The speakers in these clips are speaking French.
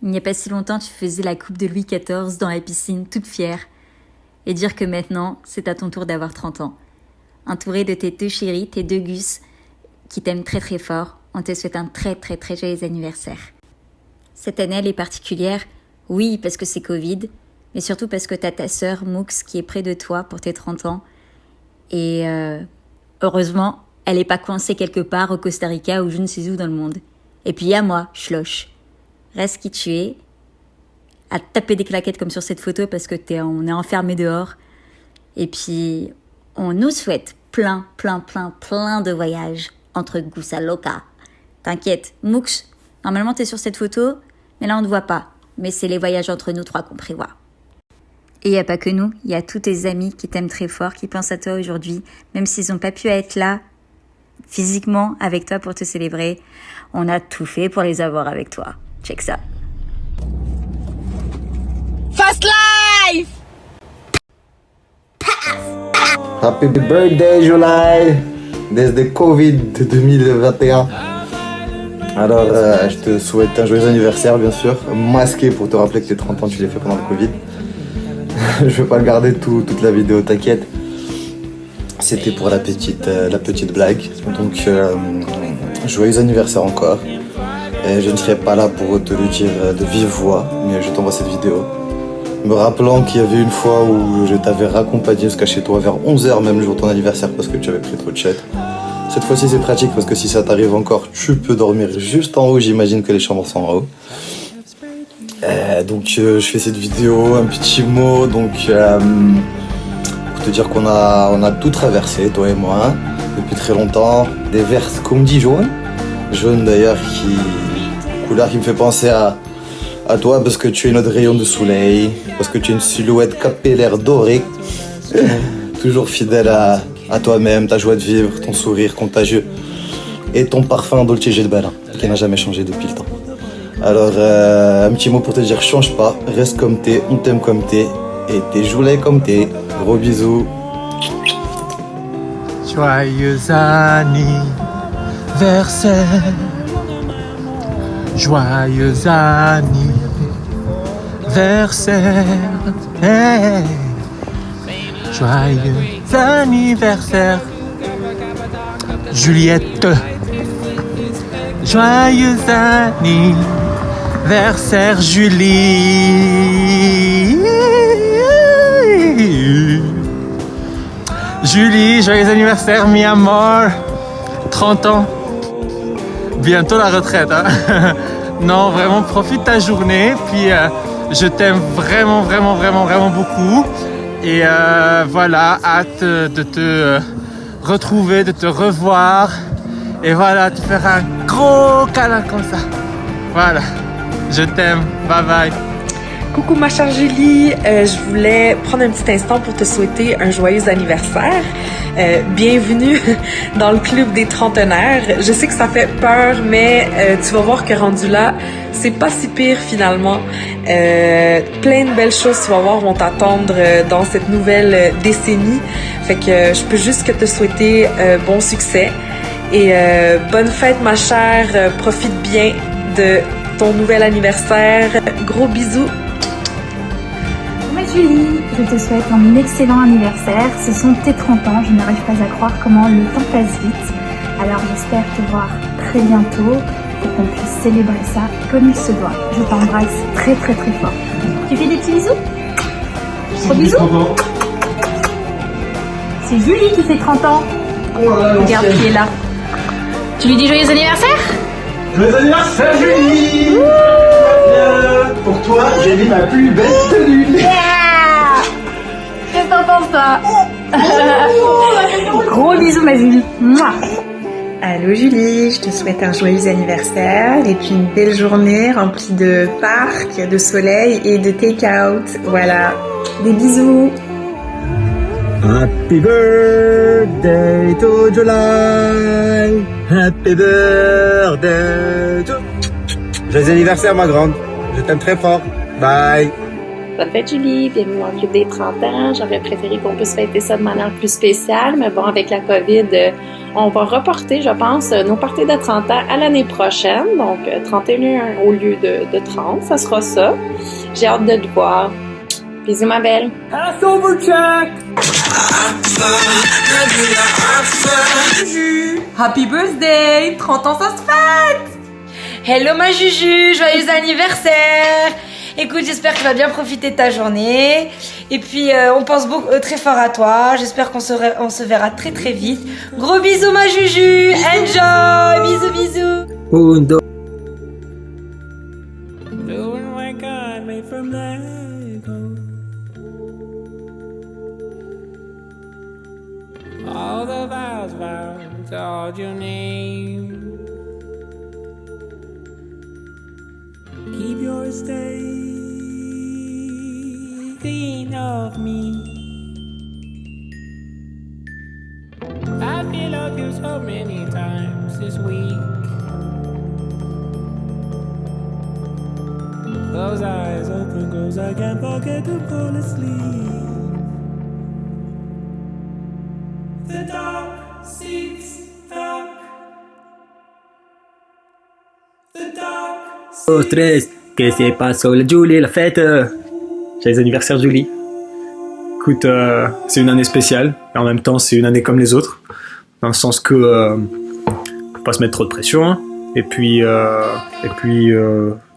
Il n'y a pas si longtemps, tu faisais la coupe de Louis XIV dans la piscine, toute fière. Et dire que maintenant, c'est à ton tour d'avoir 30 ans. Entouré de tes 2 chéris, tes 2 gus, qui t'aiment très très fort, on te souhaite un très très très joyeux anniversaire. Cette année, elle est particulière, oui, parce que c'est Covid, mais surtout parce que t'as ta sœur, Moux, qui est près de toi pour tes 30 ans. Et heureusement, elle n'est pas coincée quelque part au Costa Rica ou je ne sais où dans le monde. Et puis il y a moi, Schloch. Reste qui tu es, à taper des claquettes comme sur cette photo parce que on est enfermé dehors. Et puis, on nous souhaite plein de voyages entre Gusa Loca. T'inquiète, Moux, normalement t'es sur cette photo, mais là on ne te voit pas. Mais c'est les voyages entre nous 3 qu'on prévoit. Et il n'y a pas que nous, il y a tous tes amis qui t'aiment très fort, qui pensent à toi aujourd'hui, même s'ils n'ont pas pu être là physiquement avec toi pour te célébrer. On a tout fait pour les avoir avec toi. Check ça. Fast life! Happy birthday July! Desde Covid 2021. Alors, je te souhaite un joyeux anniversaire, bien sûr. Masqué pour te rappeler que tes 30 ans, tu l'as fait pendant le Covid. Je vais pas le garder toute la vidéo, t'inquiète. C'était pour la petite blague. Donc, joyeux anniversaire encore. Et je ne serai pas là pour te le dire de vive voix, mais je t'envoie cette vidéo. Me rappelant qu'il y avait une fois où je t'avais raccompagné jusqu'à chez toi vers 11h, même le jour de ton anniversaire, parce que tu avais pris trop de chat. Cette fois-ci, c'est pratique parce que si ça t'arrive encore, tu peux dormir juste en haut. J'imagine que les chambres sont en haut. Donc, je fais cette vidéo, un petit mot. Donc, pour te dire qu'on a tout traversé, toi et moi, hein, depuis très longtemps. Des verts, comme dit, jaunes. Jaune d'ailleurs, couleur qui me fait penser à toi parce que tu es notre rayon de soleil, parce que tu es une silhouette capillaire dorée, toujours fidèle à toi-même, ta joie de vivre, ton sourire contagieux et ton parfum Dolce Gabbana qui n'a jamais changé depuis le temps. Alors, un petit mot pour te dire, change pas, reste comme t'es, on t'aime comme t'es et t'es jolie comme t'es. Gros bisous. Joyeux anniversaire, joyeux anniversaire, hey. Joyeux anniversaire, Juliette. Joyeux anniversaire, Julie. Julie, joyeux anniversaire, mi amor. 30 ans. Bientôt la retraite, hein. Non, vraiment, profite de ta journée. Puis, je t'aime vraiment beaucoup. Et voilà, hâte de te retrouver, de te revoir. Et voilà, te faire un gros câlin comme ça. Voilà, je t'aime. Bye bye. Coucou ma chère Julie, je voulais prendre un petit instant pour te souhaiter un joyeux anniversaire. Bienvenue dans le club des trentenaires. Je sais que ça fait peur, mais tu vas voir que rendu là, c'est pas si pire finalement. Plein de belles choses, tu vas voir, vont t'attendre dans cette nouvelle décennie. Fait que je peux juste que te souhaiter bon succès. Et bonne fête ma chère, profite bien de ton nouvel anniversaire. Gros bisous. Julie, je te souhaite un excellent anniversaire. Ce sont tes 30 ans, je n'arrive pas à croire comment le temps passe vite. Alors j'espère te voir très bientôt pour qu'on puisse célébrer ça comme il se doit. Je t'embrasse très fort. Tu fais des petits bisous? Gros bisous. C'est Julie qui fait 30 ans. Regarde qui est là. Tu lui dis joyeux anniversaire? Joyeux anniversaire Julie. Pour toi, j'ai mis ma plus belle tenue. Qu'est-ce que t'en penses toi? Gros bisous ma Julie. Mouah. Allô Julie, je te souhaite un joyeux anniversaire et puis une belle journée remplie de parcs, de soleil et de take-out. Voilà, des bisous. Happy birthday to July. Happy birthday to... Joyeux anniversaire ma grande. Je t'aime très fort. Bye. Bonne fête Julie, bienvenue dans le club des 30 ans. J'aurais préféré qu'on puisse fêter ça de manière plus spéciale, mais bon, avec la COVID, on va reporter, je pense, nos parties de 30 ans à l'année prochaine. Donc, 31 au lieu de 30, ça sera ça. J'ai hâte de te voir. Bisous ma belle. Passover check! Happy birthday! 30 ans, ça se fête! Hello ma Juju, joyeux anniversaire! Écoute, j'espère que tu vas bien profiter de ta journée. Et puis, on pense très fort à toi. J'espère qu'on se verra très très vite. Gros bisous ma Juju! Enjoy! Bisous bisous! All the vows called your name. Keep your stay clean of me. I feel of you so many times this week. Close eyes open, close I can't forget to fall asleep. The dark seats dark. The dark. Oh, stress. Qu'est-ce qui se passe? Julie, la fête. Joyeux anniversaire, Julie. Écoute, c'est une année spéciale. Et en même temps, c'est une année comme les autres. Dans le sens que faut pas se mettre trop de pression. Hein. Et puis,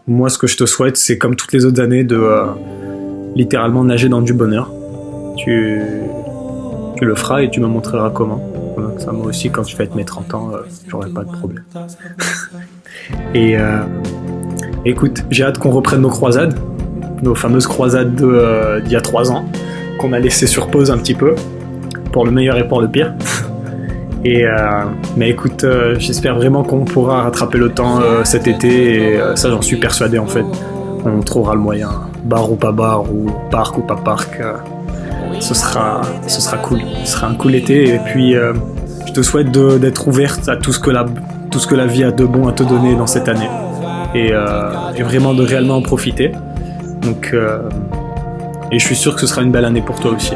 moi, ce que je te souhaite, c'est comme toutes les autres années de littéralement nager dans du bonheur. Tu le feras et tu me montreras comment. Voilà, ça, moi aussi, quand je fête mes 30 ans, j'aurai pas de problème. Et écoute, j'ai hâte qu'on reprenne nos croisades, nos fameuses croisades d'il y a 3 ans, qu'on a laissé sur pause un petit peu, pour le meilleur et pour le pire. Mais écoute, j'espère vraiment qu'on pourra rattraper le temps cet été, et ça j'en suis persuadé en fait. On trouvera le moyen, bar ou pas bar, ou parc ou pas parc. Ce sera cool, ce sera un cool été, et puis je te souhaite d'être ouverte à tout ce que la vie a de bon à te donner dans cette année, et vraiment de réellement en profiter. Donc, et je suis sûr que ce sera une belle année pour toi aussi.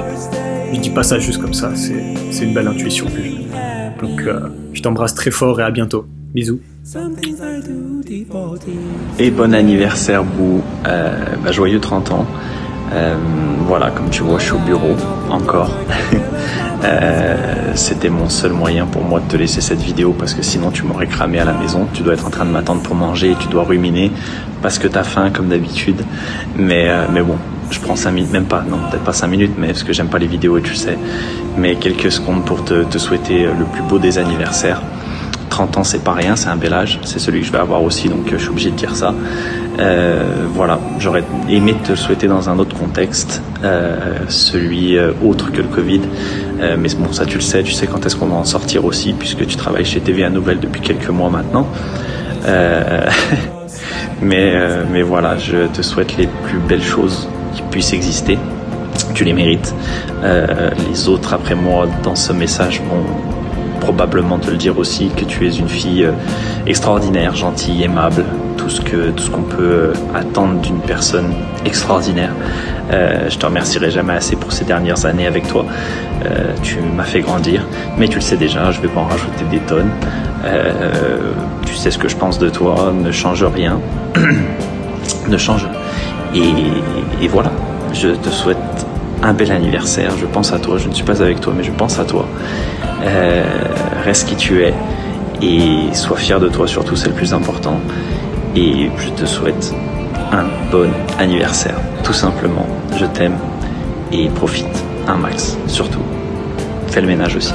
Je dis pas ça juste comme ça, c'est une belle intuition que j'ai. Donc je t'embrasse très fort et à bientôt. Bisous. Et bon anniversaire Bou, joyeux 30 ans. Voilà, comme tu vois, je suis au bureau, encore. C'était mon seul moyen pour moi de te laisser cette vidéo, parce que sinon tu m'aurais cramé à la maison. Tu dois être en train de m'attendre pour manger et tu dois ruminer parce que t'as faim comme d'habitude. Mais bon, je prends 5 minutes, même pas, non, peut-être pas 5 minutes, mais parce que j'aime pas les vidéos et tu sais. Mais quelques secondes pour te souhaiter le plus beau des anniversaires. 30 ans, c'est pas rien, c'est un bel âge, c'est celui que je vais avoir aussi, donc je suis obligé de dire ça. Voilà, j'aurais aimé te le souhaiter dans un autre contexte, celui autre que le Covid, mais bon, ça tu sais quand est-ce qu'on va en sortir aussi, puisque tu travailles chez TVA Nouvelles depuis quelques mois maintenant. Mais voilà, je te souhaite les plus belles choses qui puissent exister, tu les mérites. Les autres après moi dans ce message vont probablement te le dire aussi, que tu es une fille extraordinaire, gentille, aimable, tout ce qu'on peut attendre d'une personne extraordinaire. Je te remercierai jamais assez pour ces dernières années avec toi. Tu m'as fait grandir, mais tu le sais déjà, je vais pas en rajouter des tonnes. Tu sais ce que je pense de toi, ne change rien. Ne change rien. Et voilà, je te souhaite un bel anniversaire, je pense à toi, je ne suis pas avec toi, mais je pense à toi. Reste qui tu es et sois fier de toi, surtout, c'est le plus important. Et je te souhaite un bon anniversaire, tout simplement. Je t'aime et profite un max, surtout. Fais le ménage aussi.